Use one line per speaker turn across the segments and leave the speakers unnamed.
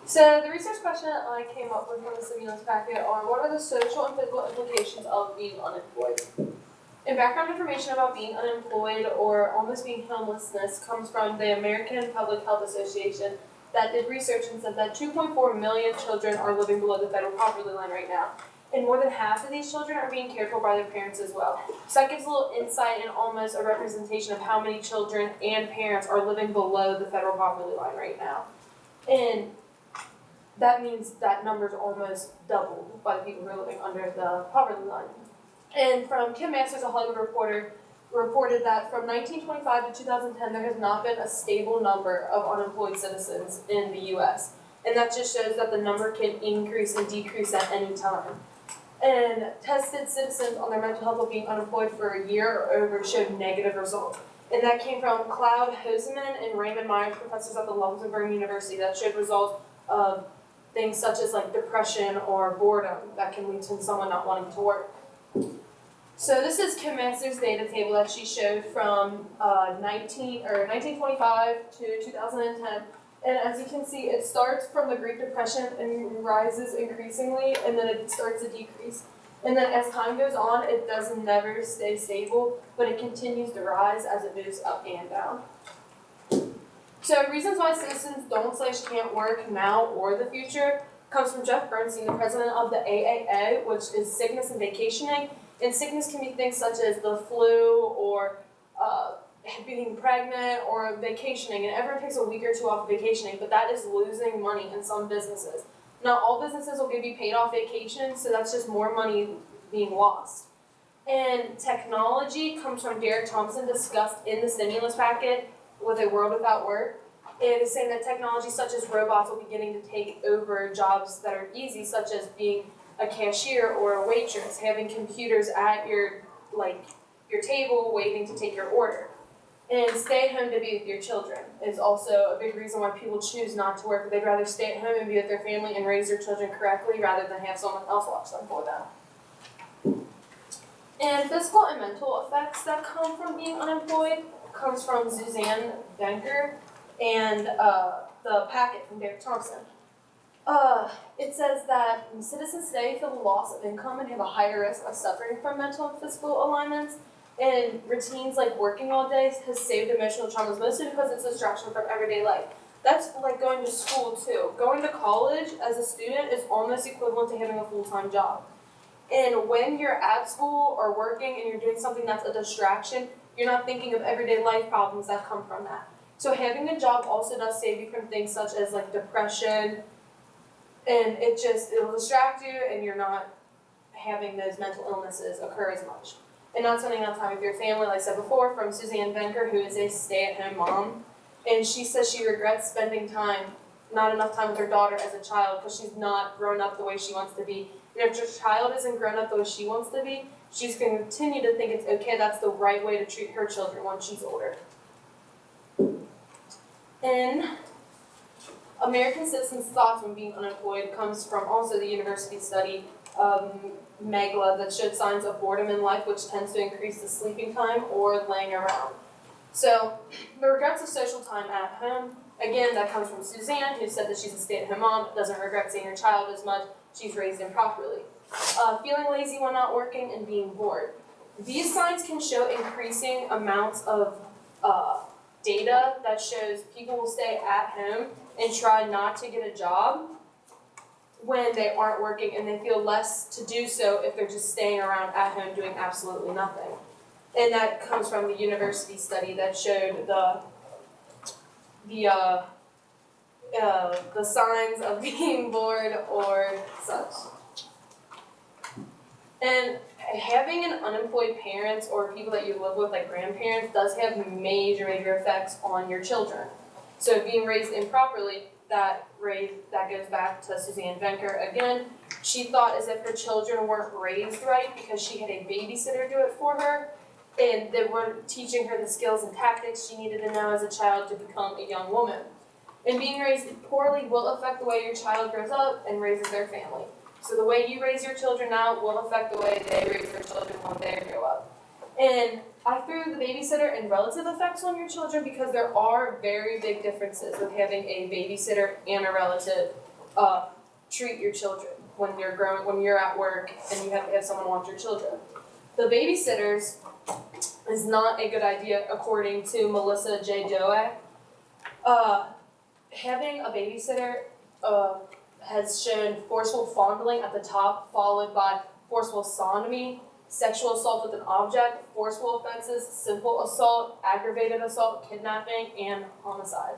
So the research question I came up with from the stimulus packet are, what are the social and physical implications of being unemployed? And background information about being unemployed or almost being homelessness comes from the American Public Health Association that did research and said that 2.4 million children are living below the federal poverty line right now. And more than half of these children are being cared for by their parents as well. So that gives a little insight and almost a representation of how many children and parents are living below the federal poverty line right now. And that means that number's almost doubled by the people who are living under the poverty line. And from Kim Masters, a Hollywood reporter, reported that from 1925 to 2010, there has not been a stable number of unemployed citizens in the U.S. And that just shows that the number can increase and decrease at any time. And tested citizens on their mental health of being unemployed for a year or over showed negative results. And that came from Cloud Hoseman and Raymond Myers, professors at the Luxembourg University, that showed results of things such as like depression or boredom that can lead to someone not wanting to work. So this is Kim Masters' data table that she showed from 1925 to 2010. And as you can see, it starts from the Great Depression and rises increasingly, and then it starts to decrease. And then as time goes on, it does never stay stable, but it continues to rise as it moves up and down. So reasons why citizens don't/can't work now or the future comes from Jeff Bernstein, the president of the AAA, which is sickness and vacationing. And sickness can be things such as the flu or being pregnant or vacationing. And everyone takes a week or two off of vacationing, but that is losing money in some businesses. Not all businesses will give you paid off vacation, so that's just more money being lost. And technology comes from Derek Thompson, discussed in the stimulus packet with A World Without Work. It is saying that technology such as robots will be beginning to take over jobs that are easy, such as being a cashier or a waitress, having computers at your table waiting to take your order. And stay at home to be with your children is also a big reason why people choose not to work. They'd rather stay at home and be with their family and raise their children correctly rather than have someone else watch them for them. And physical and mental effects that come from being unemployed comes from Suzanne Benker and the packet from Derek Thompson. It says that citizens today feel the loss of income and have a higher risk of suffering from mental and physical alignments. And routines like working all day has saved emotional traumas, mostly because it's a distraction from everyday life. That's like going to school too. Going to college as a student is almost equivalent to having a full-time job. And when you're at school or working and you're doing something that's a distraction, you're not thinking of everyday life problems that come from that. So having a job also does save you from things such as like depression, and it'll distract you and you're not having those mental illnesses occur as much. And not spending enough time with your family, like I said before, from Suzanne Benker, who is a stay-at-home mom. And she says she regrets spending not enough time with her daughter as a child because she's not grown up the way she wants to be. And if your child isn't grown up the way she wants to be, she's going to continue to think it's okay, that's the right way to treat her children once she's older. And American citizens' thoughts when being unemployed comes from also the university study Megla that showed signs of boredom in life, which tends to increase the sleeping time or laying around. So the regrets of social time at home, again, that comes from Suzanne, who said that she's a stay-at-home mom, doesn't regret seeing her child as much, she's raised him properly. Feeling lazy when not working and being bored. These signs can show increasing amounts of data that shows people will stay at home and try not to get a job when they aren't working, and they feel less to do so if they're just staying around at home doing absolutely nothing. And that comes from the university study that showed the signs of being bored or such. And having an unemployed parents or people that you live with, like grandparents, does have major effects on your children. So being raised improperly, that goes back to Suzanne Benker again. She thought as if her children weren't raised right because she had a babysitter do it for her, and they weren't teaching her the skills and tactics she needed to know as a child to become a young woman. And being raised poorly will affect the way your child grows up and raises their family. So the way you raise your children now will affect the way they raise their children when they grow up. And I threw the babysitter and relative effects on your children because there are very big differences with having a babysitter and a relative treat your children when you're growing, when you're at work and you have to have someone watch your children. The babysitters is not a good idea according to Melissa J. Doak. Having a babysitter has shown forceful fondling at the top, followed by forceful sodomy, sexual assault with an object, forceful offenses, simple assault, aggravated assault, kidnapping, and homicide.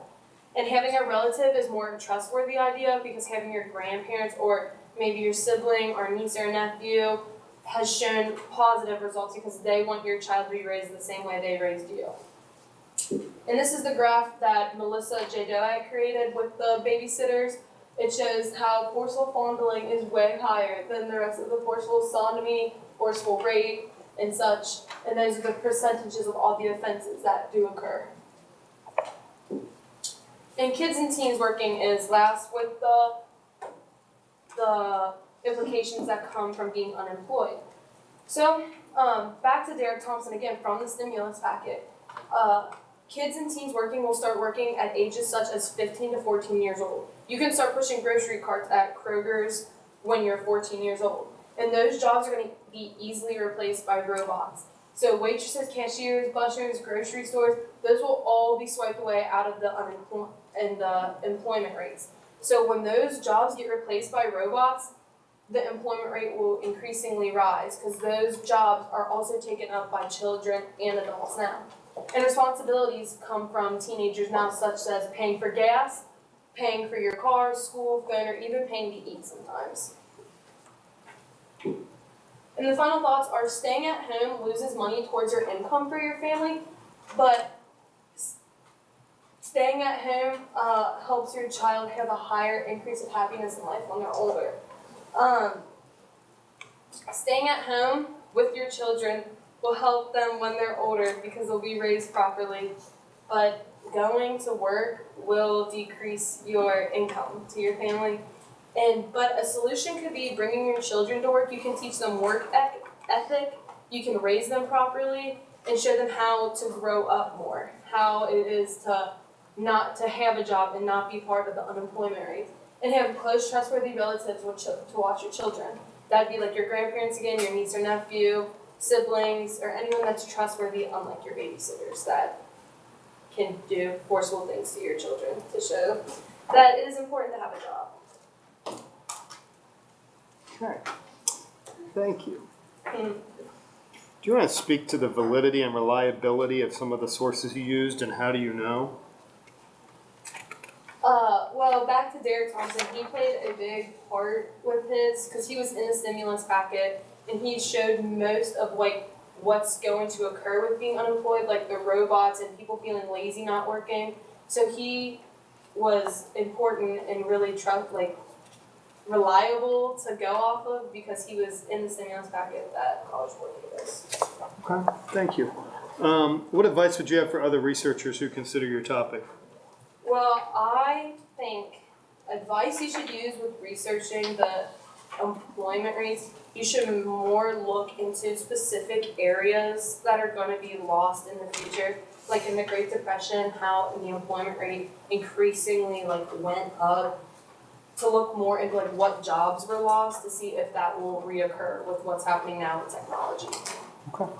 And having a relative is more of a trustworthy idea because having your grandparents or maybe your sibling or niece or nephew has shown positive results because they want your child to be raised the same way they raised you. And this is the graph that Melissa J. Doak created with the babysitters. It shows how forceful fondling is way higher than the rest of the forceful sodomy, forceful rape, and such. And those are the percentages of all the offenses that do occur. And kids and teens working is last with the implications that come from being unemployed. So back to Derek Thompson again from the stimulus packet. Kids and teens working will start working at ages such as 15 to 14 years old. You can start pushing grocery carts at Kroger's when you're 14 years old. And those jobs are going to be easily replaced by robots. So waitresses, cashiers, bushers, grocery stores, those will all be swiped away out of the employment rates. So when those jobs get replaced by robots, the employment rate will increasingly rise because those jobs are also taken up by children and adults now. And responsibilities come from teenagers now, such as paying for gas, paying for your car, school, phone, or even paying to eat sometimes. And the final thoughts are staying at home loses money towards your income for your family, but staying at home helps your child have a higher increase of happiness in life when they're older. Staying at home with your children will help them when they're older because they'll be raised properly, but going to work will decrease your income to your family. But a solution could be bringing your children to work. You can teach them work ethic, you can raise them properly, and show them how to grow up more, how it is to not to have a job and not be part of the unemployment rate, and have close, trustworthy relatives to watch your children. That'd be like your grandparents again, your niece or nephew, siblings, or anyone that's trustworthy, unlike your babysitters that can do forceful things to your children to show that it is important to have a job.
Okay, thank you. Do you want to speak to the validity and reliability of some of the sources you used, and how do you know?
Well, back to Derek Thompson, he played a big part with his, because he was in the stimulus packet, and he showed most of what's going to occur with being unemployed, like the robots and people feeling lazy not working. So he was important and really reliable to go off of because he was in the stimulus packet that College Board gave us.
Okay, thank you. What advice would you have for other researchers who consider your topic?
Well, I think advice you should use with researching the employment rates, you should more look into specific areas that are going to be lost in the future. Like in the Great Depression, how the employment rate increasingly went up, to look more into what jobs were lost to see if that will reoccur with what's happening now with technology.
Okay.